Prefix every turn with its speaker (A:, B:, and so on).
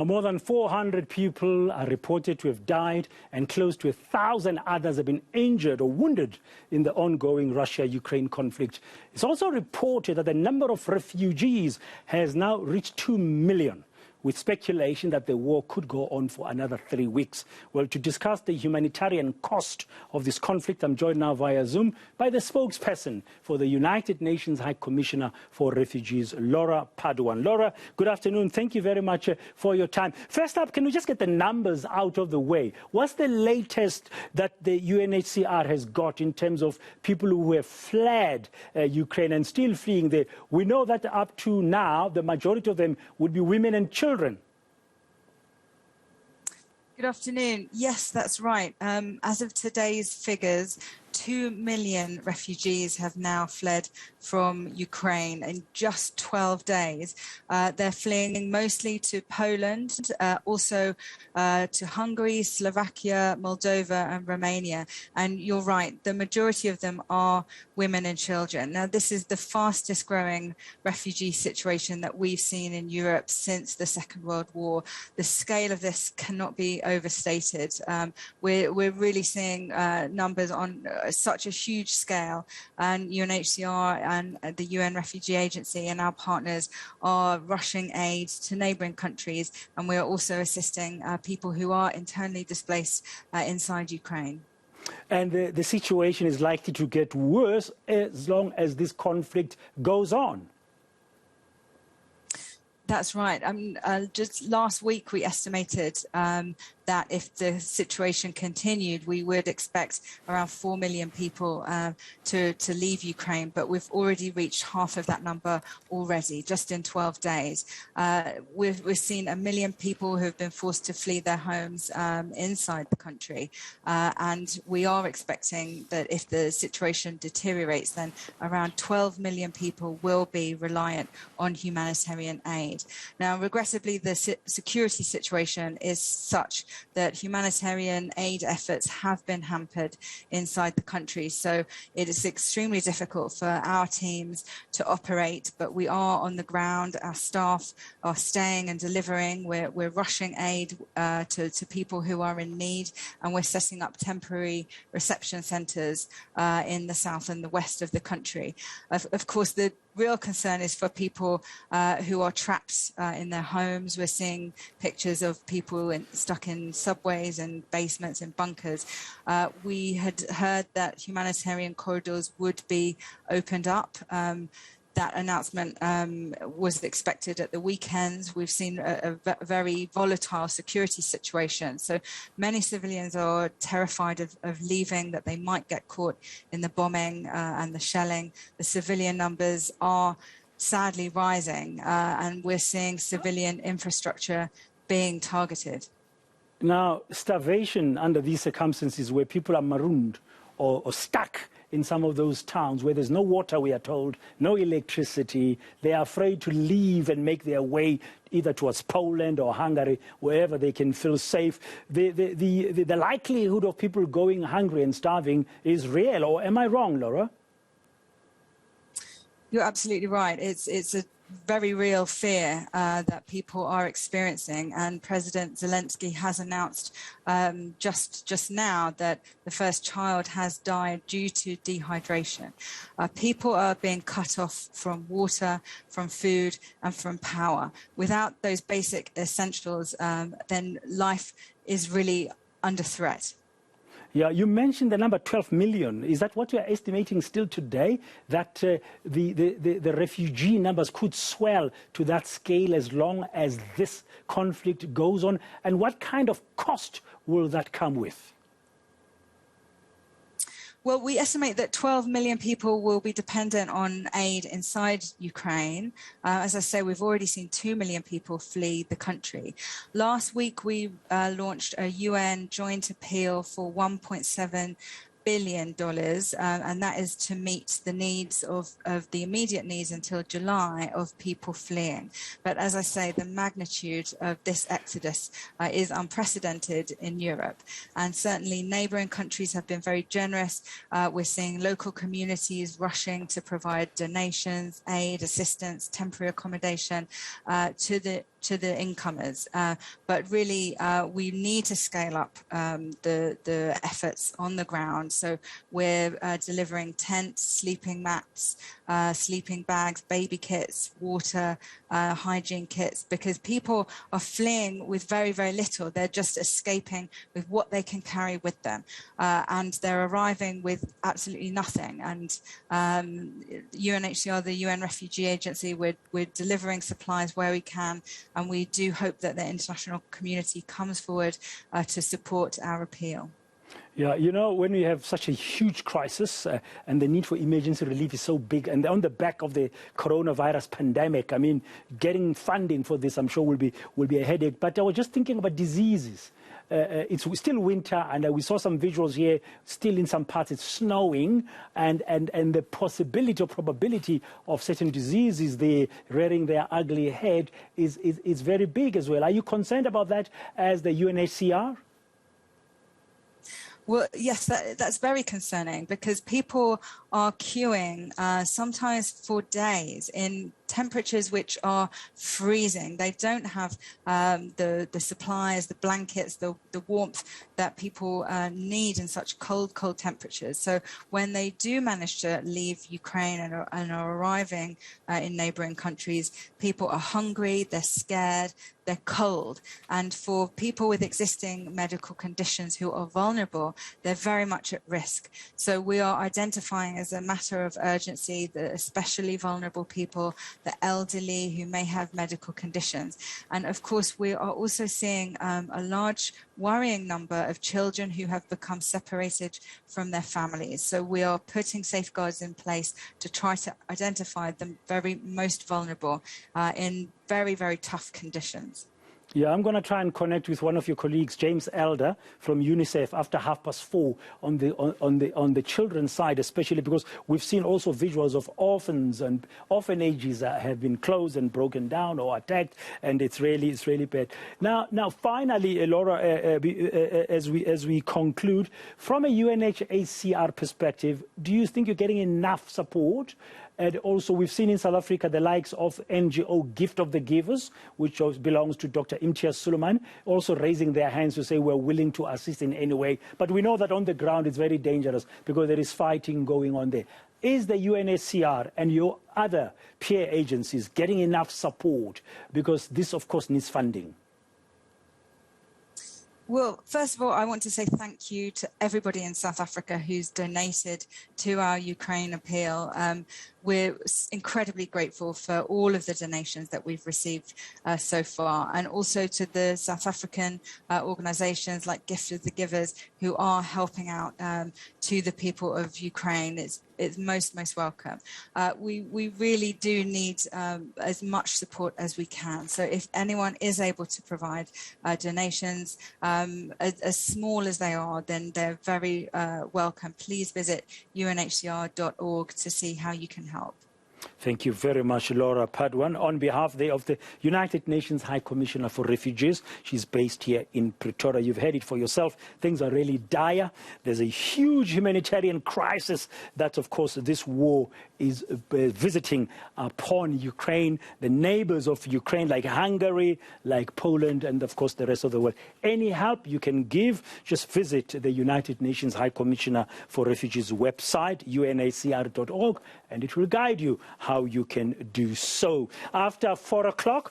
A: More than 400 people are reported to have died and close to 1,000 others have been injured or wounded in the ongoing Russia-Ukraine conflict. It's also reported that the number of refugees has now reached 2 million, with speculation that the war could go on for another 3 weeks. Well, to discuss the humanitarian cost of this conflict, I'm joined now via Zoom by the spokesperson for the United Nations High Commissioner for Refugees, Laura Padoan. Laura, good afternoon. Thank you very much for your time. First up, can we just get the numbers out of the way? What's the latest that the UNHCR has got in terms of people who have fled Ukraine and still fleeing there? We know that up to now, the majority of them would be women and children.
B: Good afternoon. Yes, that's right. As of today's figures, 2 million refugees have now fled from Ukraine in just 12 days. They're fleeing mostly to Poland, also to Hungary, Slovakia, Moldova and Romania. And you're right, the majority of them are women and children. Now, this is the fastest growing refugee situation that we've seen in Europe since the Second World War. The scale of this cannot be overstated. We're really seeing numbers on such a huge scale, and UNHCR and the UN Refugee Agency and our partners are rushing aid to neighbouring countries, and we are also assisting people who are internally displaced inside Ukraine.
A: And the situation is likely to get worse as long as this conflict goes on.
B: That's right. Just last week we estimated that if the situation continued, we would expect around 4 million people to leave Ukraine. But we've already reached half of that number already, just in 12 days. We've seen 1 million people who have been forced to flee their homes inside the country. And we are expecting that if the situation deteriorates, then around 12 million people will be reliant on humanitarian aid. Now, regrettably, the security situation is such that humanitarian aid efforts have been hampered inside the country. So it is extremely difficult for our teams to operate, but we are on the ground. Our staff are staying and delivering. We're rushing aid to people who are in need, and we're setting up temporary reception centres in the south and the west of the country. Of course, the real concern is for people who are trapped in their homes. We're seeing pictures of people stuck in subways and basements and bunkers. We had heard that humanitarian corridors would be opened up. That announcement was expected at the weekends. We've seen a very volatile security situation. So many civilians are terrified of leaving, that they might get caught in the bombing and the shelling. The civilian numbers are sadly rising, and we're seeing civilian infrastructure being targeted.
A: Now, starvation under these circumstances where people are marooned or stuck in some of those towns where there's no water, we are told, no electricity. They are afraid to leave and make their way either towards Poland or Hungary, wherever they can feel safe. The likelihood of people going hungry and starving is real, or am I wrong, Laura?
B: You're absolutely right. It's a very real fear that people are experiencing, and President Zelensky has announced just now that the first child has died due to dehydration. People are being cut off from water, from food and from power. Without those basic essentials, then life is really under threat.
A: Yeah, you mentioned the number 12 million. Is that what you are estimating still today, that the refugee numbers could swell to that scale as long as this conflict goes on? And what kind of cost will that come with?
B: Well, we estimate that 12 million people will be dependent on aid inside Ukraine. As I say, we've already seen 2 million people flee the country. Last week, we launched a UN joint appeal for 1.7 billion, and that is to meet the needs of the immediate needs until July of people fleeing. But as I say, the magnitude of this exodus is unprecedented in Europe, and certainly neighbouring countries have been very generous. We're seeing local communities rushing to provide donations, aid, assistance, temporary accommodation to the incomers, but really we need to scale up the efforts on the ground. So we're delivering tents, sleeping mats, sleeping bags, baby kits, water, hygiene kits, because people are fleeing with very, very little. They're just escaping with what they can carry with them, and they're arriving with absolutely nothing. And UNHCR, the UN Refugee Agency, we're delivering supplies where we can, and we do hope that the international community comes forward to support our appeal.
A: Yeah, you know, when we have such a huge crisis and the need for emergency relief is so big, and on the back of the coronavirus pandemic, I mean, getting funding for this, I'm sure, will be a headache. But I was just thinking about diseases. It's still winter, and we saw some visuals here. Still, in some parts, it's snowing, and the possibility or probability of certain diseases there rearing their ugly head is very big as well. Are you concerned about that as the UNHCR?
B: Well, yes, that's very concerning, because people are queuing sometimes for days in temperatures which are freezing. They don't have the supplies, the blankets, the warmth that people need in such cold temperatures. So when they do manage to leave Ukraine and are arriving in neighboring countries, people are hungry, they're scared, they're cold. And for people with existing medical conditions who are vulnerable, they're very much at risk. So we are identifying as a matter of urgency the especially vulnerable people, the elderly who may have medical conditions. And of course, we are also seeing a large worrying number of children who have become separated from their families. So we are putting safeguards in place to try to identify the very most vulnerable in very, very tough conditions.
A: Yeah, I'm going to try and connect with one of your colleagues, James Elder from UNICEF, after 4:30 on the children's side, especially because we've seen also visuals of orphans and orphanages that have been closed and broken down or attacked, and it's really bad. Now, finally, Laura, as we conclude, from a UNHCR perspective, do you think you're getting enough support? And also, we've seen in South Africa the likes of NGO Gift of the Givers, which belongs to Dr. Imtiaz Suleiman, also raising their hands to say we're willing to assist in any way. But we know that on the ground it's very dangerous because there is fighting going on there. Is the UNHCR and your other peer agencies getting enough support? Because this, of course, needs funding.
B: Well, first of all, I want to say thank you to everybody in South Africa who's donated to our Ukraine appeal. We're incredibly grateful for all of the donations that we've received so far, and also to the South African organizations like Gift of the Givers who are helping out to the people of Ukraine. It's most welcome. We really do need as much support as we can. So if anyone is able to provide donations, as small as they are, then they're very welcome. Please visit unhcr.org to see how you can help.
A: Thank you very much, Laura Padoan. On behalf of the United Nations High Commissioner for Refugees, she's based here in Pretoria. You've heard it for yourself. Things are really dire. There's a huge humanitarian crisis that, of course, this war is visiting upon Ukraine, the neighbors of Ukraine, like Hungary, like Poland, and, of course, the rest of the world. Any help you can give, just visit the United Nations High Commissioner for Refugees website, unhcr.org, and it will guide you how you can do so. After 4 o'clock,